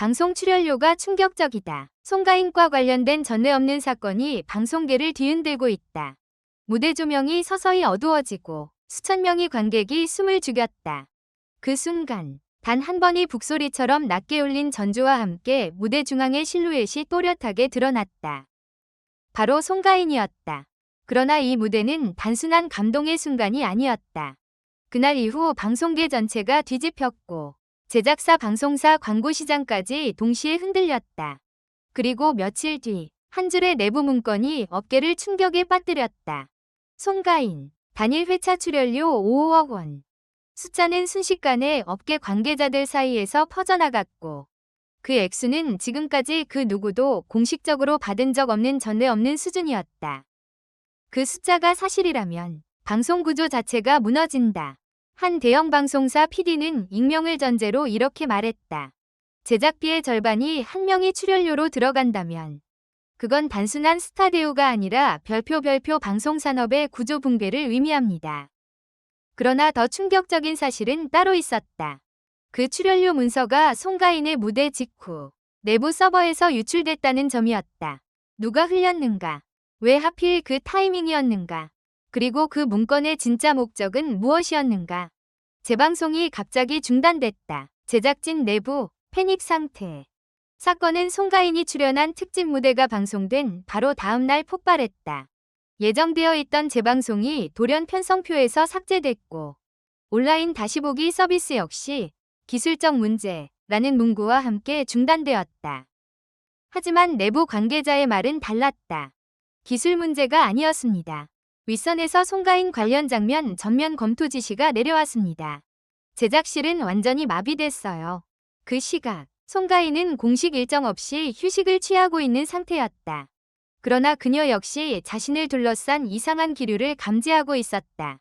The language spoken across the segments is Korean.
방송 출연료가 충격적이다. 송가인과 관련된 전례 없는 사건이 방송계를 뒤흔들고 있다. 무대 조명이 서서히 어두워지고 수천 명의 관객이 숨을 죽였다. 그 순간 단 한 번의 북소리처럼 낮게 울린 전주와 함께 무대 중앙의 실루엣이 또렷하게 드러났다. 바로 송가인이었다. 그러나 이 무대는 단순한 감동의 순간이 아니었다. 그날 이후 방송계 전체가 뒤집혔고 제작사, 방송사, 광고 시장까지 동시에 흔들렸다. 그리고 며칠 뒤 한 줄의 내부 문건이 업계를 충격에 빠뜨렸다. 송가인, 단일 회차 출연료 5억 원. 숫자는 순식간에 업계 관계자들 사이에서 퍼져나갔고 그 액수는 지금까지 그 누구도 공식적으로 받은 적 없는 전례 없는 수준이었다. 그 숫자가 사실이라면 방송 구조 자체가 무너진다. 한 대형 방송사 PD는 익명을 전제로 이렇게 말했다. 제작비의 절반이 한 명의 출연료로 들어간다면 그건 단순한 스타 대우가 아니라 별표 방송산업의 구조 붕괴를 의미합니다. 그러나 더 충격적인 사실은 따로 있었다. 그 출연료 문서가 송가인의 무대 직후 내부 서버에서 유출됐다는 점이었다. 누가 흘렸는가? 왜 하필 그 타이밍이었는가? 그리고 그 문건의 진짜 목적은 무엇이었는가? 재방송이 갑자기 중단됐다. 제작진 내부 패닉 상태. 사건은 송가인이 출연한 특집 무대가 방송된 바로 다음 날 폭발했다. 예정되어 있던 재방송이 돌연 편성표에서 삭제됐고 온라인 다시 보기 서비스 역시 기술적 문제라는 문구와 함께 중단되었다. 하지만 내부 관계자의 말은 달랐다. 기술 문제가 아니었습니다. 윗선에서 송가인 관련 장면 전면 검토 지시가 내려왔습니다. 제작실은 완전히 마비됐어요. 그 시각 송가인은 공식 일정 없이 휴식을 취하고 있는 상태였다. 그러나 그녀 역시 자신을 둘러싼 이상한 기류를 감지하고 있었다.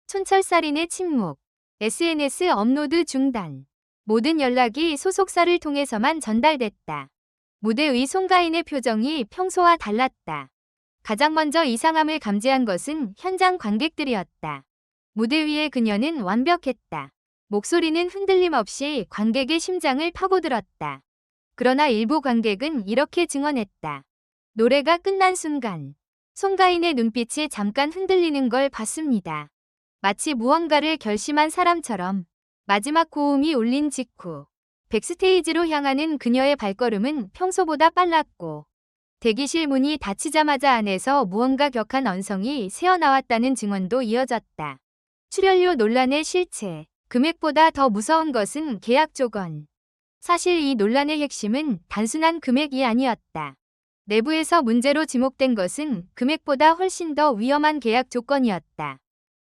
촌철살인의 침묵, SNS 업로드 중단, 모든 연락이 소속사를 통해서만 전달됐다. 무대 위 송가인의 표정이 평소와 달랐다. 가장 먼저 이상함을 감지한 것은 현장 관객들이었다. 무대 위의 그녀는 완벽했다. 목소리는 흔들림 없이 관객의 심장을 파고들었다. 그러나 일부 관객은 이렇게 증언했다. 노래가 끝난 순간 송가인의 눈빛이 잠깐 흔들리는 걸 봤습니다. 마치 무언가를 결심한 사람처럼. 마지막 고음이 울린 직후 백스테이지로 향하는 그녀의 발걸음은 평소보다 빨랐고 대기실 문이 닫히자마자 안에서 무언가 격한 언성이 새어나왔다는 증언도 이어졌다. 출연료 논란의 실체. 금액보다 더 무서운 것은 계약 조건. 사실 이 논란의 핵심은 단순한 금액이 아니었다. 내부에서 문제로 지목된 것은 금액보다 훨씬 더 위험한 계약 조건이었다.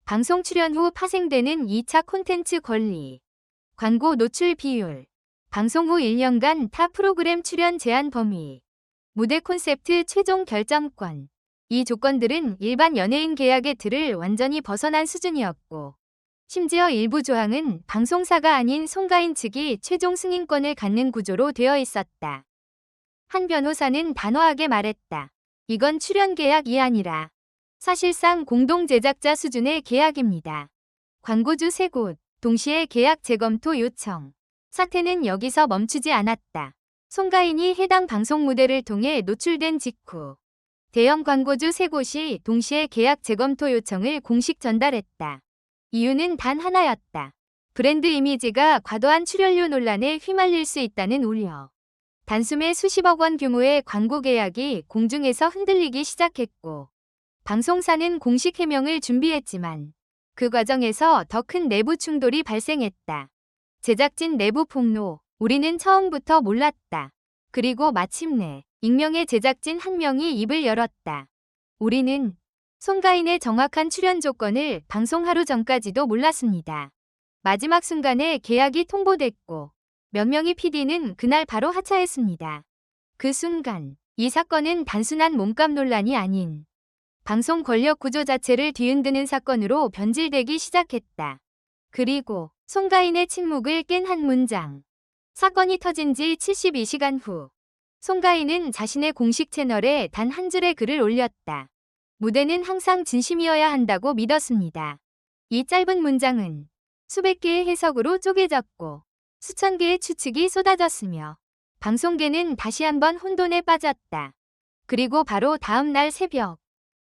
방송 출연 후 파생되는 2차 콘텐츠 권리, 광고 노출 비율, 방송 후 1년간 타 프로그램 출연 제한 범위, 무대 콘셉트 최종 결정권. 이 조건들은 일반 연예인 계약의 틀을 완전히 벗어난 수준이었고 심지어 일부 조항은 방송사가 아닌 송가인 측이 최종 승인권을 갖는 구조로 되어 있었다. 한 변호사는 단호하게 말했다. 이건 출연 계약이 아니라 사실상 공동 제작자 수준의 계약입니다. 광고주 3곳, 동시에 계약 재검토 요청. 사태는 여기서 멈추지 않았다. 송가인이 해당 방송 무대를 통해 노출된 직후 대형 광고주 3곳이 동시에 계약 재검토 요청을 공식 전달했다. 이유는 단 하나였다. 브랜드 이미지가 과도한 출연료 논란에 휘말릴 수 있다는 우려. 단숨에 수십억 원 규모의 광고 계약이 공중에서 흔들리기 시작했고 방송사는 공식 해명을 준비했지만 그 과정에서 더 큰 내부 충돌이 발생했다. 제작진 내부 폭로. 우리는 처음부터 몰랐다. 그리고 마침내 익명의 제작진 한 명이 입을 열었다. 우리는 송가인의 정확한 출연 조건을 방송 하루 전까지도 몰랐습니다. 마지막 순간에 계약이 통보됐고 몇 명의 PD는 그날 바로 하차했습니다. 그 순간 이 사건은 단순한 몸값 논란이 아닌 방송 권력 구조 자체를 뒤흔드는 사건으로 변질되기 시작했다. 그리고 송가인의 침묵을 깬 한 문장. 사건이 터진 지 72시간 후 송가인은 자신의 공식 채널에 단 한 줄의 글을 올렸다. 무대는 항상 진심이어야 한다고 믿었습니다. 이 짧은 문장은 수백 개의 해석으로 쪼개졌고 수천 개의 추측이 쏟아졌으며 방송계는 다시 한번 혼돈에 빠졌다. 그리고 바로 다음 날 새벽,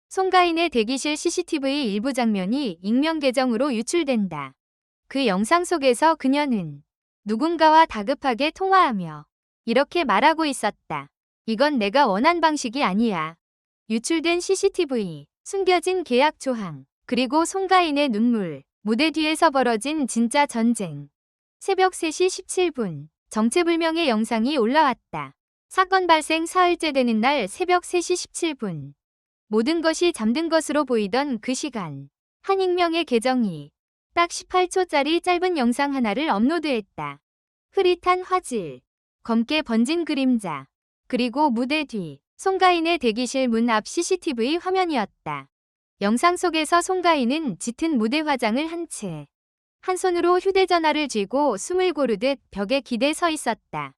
송가인의 대기실 CCTV 일부 장면이 익명 계정으로 유출된다. 그 영상 속에서 그녀는 누군가와 다급하게 통화하며 이렇게 말하고 있었다. 이건 내가 원한 방식이 아니야. 유출된 CCTV, 숨겨진 계약 조항, 그리고 송가인의 눈물, 무대 뒤에서 벌어진 진짜 전쟁. 새벽 3시 17분, 정체불명의 영상이 올라왔다. 사건 발생 사흘째 되는 날 새벽 3시 17분. 모든 것이 잠든 것으로 보이던 그 시간, 한 익명의 계정이 딱 18초짜리 짧은 영상 하나를 업로드했다. 흐릿한 화질, 검게 번진 그림자, 그리고 무대 뒤, 송가인의 대기실 문 앞 CCTV 화면이었다. 영상 속에서 송가인은 짙은 무대 화장을 한 채, 한 손으로 휴대전화를 쥐고 숨을 고르듯 벽에 기대 서 있었다.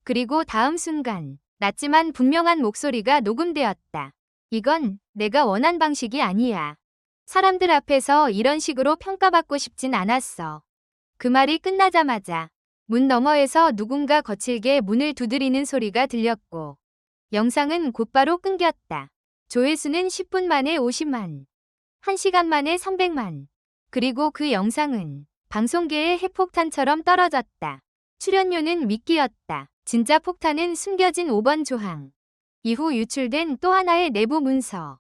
그리고 다음 순간, 낮지만 분명한 목소리가 녹음되었다. 이건 내가 원한 방식이 아니야. 사람들 앞에서 이런 식으로 평가받고 싶진 않았어. 그 말이 끝나자마자 문 너머에서 누군가 거칠게 문을 두드리는 소리가 들렸고 영상은 곧바로 끊겼다. 조회수는 10분 만에 50만, 1시간 만에 300만. 그리고 그 영상은 방송계의 핵폭탄처럼 떨어졌다. 출연료는 미끼였다. 진짜 폭탄은 숨겨진 5번 조항. 이후 유출된 또 하나의 내부 문서.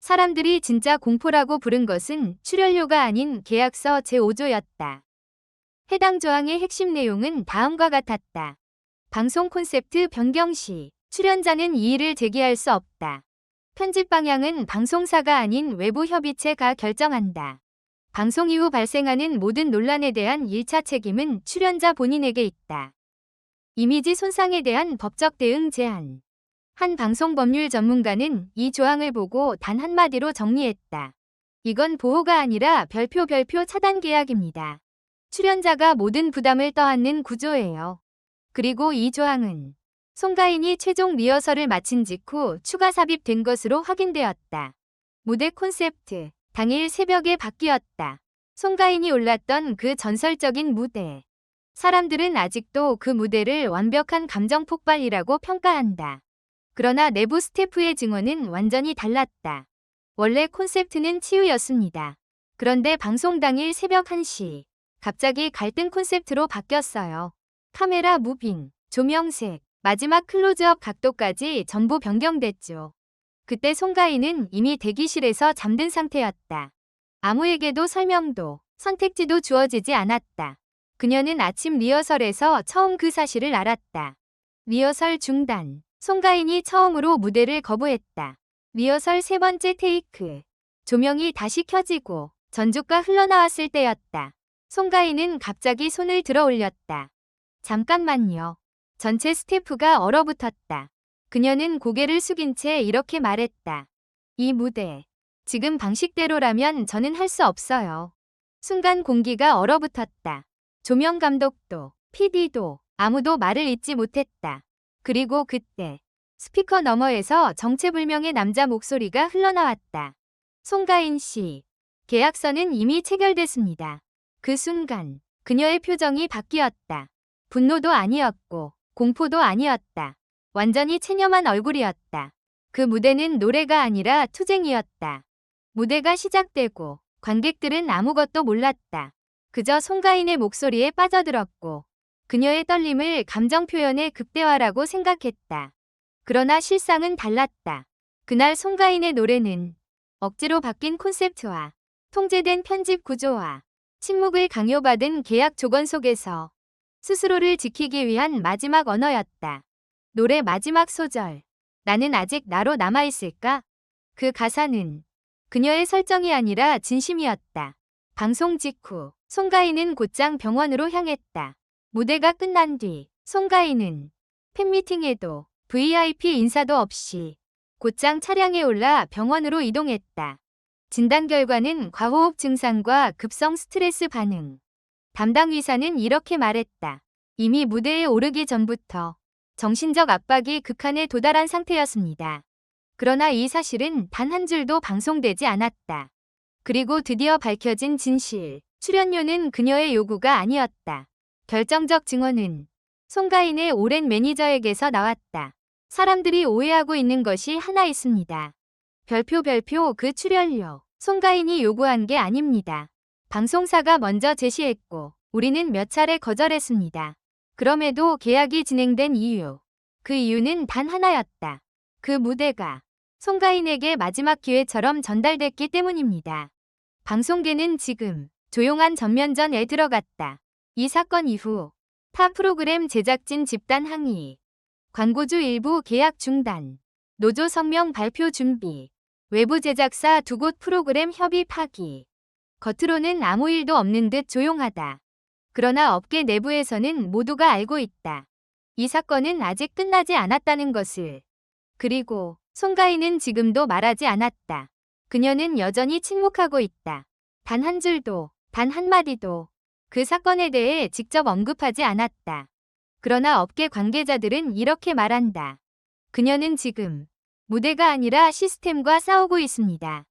사람들이 진짜 공포라고 부른 것은 출연료가 아닌 계약서 제5조였다. 해당 조항의 핵심 내용은 다음과 같았다. 방송 콘셉트 변경 시 출연자는 이의를 제기할 수 없다. 편집 방향은 방송사가 아닌 외부 협의체가 결정한다. 방송 이후 발생하는 모든 논란에 대한 1차 책임은 출연자 본인에게 있다. 이미지 손상에 대한 법적 대응 제한. 한 방송법률 전문가는 이 조항을 보고 단 한마디로 정리했다. 이건 보호가 아니라 별표 차단 계약입니다. 출연자가 모든 부담을 떠안는 구조예요. 그리고 이 조항은 송가인이 최종 리허설을 마친 직후 추가 삽입된 것으로 확인되었다. 무대 콘셉트, 당일 새벽에 바뀌었다. 송가인이 올랐던 그 전설적인 무대. 사람들은 아직도 그 무대를 완벽한 감정 폭발이라고 평가한다. 그러나 내부 스태프의 증언은 완전히 달랐다. 원래 콘셉트는 치유였습니다. 그런데 방송 당일 새벽 1시, 갑자기 갈등 콘셉트로 바뀌었어요. 카메라 무빙, 조명색, 마지막 클로즈업 각도까지 전부 변경됐죠. 그때 송가인은 이미 대기실에서 잠든 상태였다. 아무에게도 설명도, 선택지도 주어지지 않았다. 그녀는 아침 리허설에서 처음 그 사실을 알았다. 리허설 중단. 송가인이 처음으로 무대를 거부했다. 리허설 세 번째 테이크. 조명이 다시 켜지고 전주가 흘러나왔을 때였다. 송가인은 갑자기 손을 들어 올렸다. 잠깐만요. 전체 스태프가 얼어붙었다. 그녀는 고개를 숙인 채 이렇게 말했다. 이 무대, 지금 방식대로라면 저는 할 수 없어요. 순간 공기가 얼어붙었다. 조명 감독도, PD도 아무도 말을 잇지 못했다. 그리고 그때 스피커 너머에서 정체불명의 남자 목소리가 흘러나왔다. 송가인 씨, 계약서는 이미 체결됐습니다. 그 순간 그녀의 표정이 바뀌었다. 분노도 아니었고 공포도 아니었다. 완전히 체념한 얼굴이었다. 그 무대는 노래가 아니라 투쟁이었다. 무대가 시작되고 관객들은 아무것도 몰랐다. 그저 송가인의 목소리에 빠져들었고 그녀의 떨림을 감정 표현의 극대화라고 생각했다. 그러나 실상은 달랐다. 그날 송가인의 노래는 억지로 바뀐 콘셉트와 통제된 편집 구조와 침묵을 강요받은 계약 조건 속에서 스스로를 지키기 위한 마지막 언어였다. 노래 마지막 소절. 나는 아직 나로 남아있을까? 그 가사는 그녀의 설정이 아니라 진심이었다. 방송 직후 송가인은 곧장 병원으로 향했다. 무대가 끝난 뒤 송가인은 팬미팅에도 VIP 인사도 없이 곧장 차량에 올라 병원으로 이동했다. 진단 결과는 과호흡 증상과 급성 스트레스 반응. 담당 의사는 이렇게 말했다. 이미 무대에 오르기 전부터 정신적 압박이 극한에 도달한 상태였습니다. 그러나 이 사실은 단 한 줄도 방송되지 않았다. 그리고 드디어 밝혀진 진실. 출연료는 그녀의 요구가 아니었다. 결정적 증언은 송가인의 오랜 매니저에게서 나왔다. 사람들이 오해하고 있는 것이 하나 있습니다. 별표 그 출연료. 송가인이 요구한 게 아닙니다. 방송사가 먼저 제시했고 우리는 몇 차례 거절했습니다. 그럼에도 계약이 진행된 이유. 그 이유는 단 하나였다. 그 무대가 송가인에게 마지막 기회처럼 전달됐기 때문입니다. 방송계는 지금 조용한 전면전에 들어갔다. 이 사건 이후 타 프로그램 제작진 집단 항의, 광고주 일부 계약 중단, 노조 성명 발표 준비, 외부 제작사 두 곳 프로그램 협의 파기. 겉으로는 아무 일도 없는 듯 조용하다. 그러나 업계 내부에서는 모두가 알고 있다. 이 사건은 아직 끝나지 않았다는 것을. 그리고 송가인은 지금도 말하지 않았다. 그녀는 여전히 침묵하고 있다. 단 한 줄도, 단 한마디도 그 사건에 대해 직접 언급하지 않았다. 그러나 업계 관계자들은 이렇게 말한다. 그녀는 지금 무대가 아니라 시스템과 싸우고 있습니다.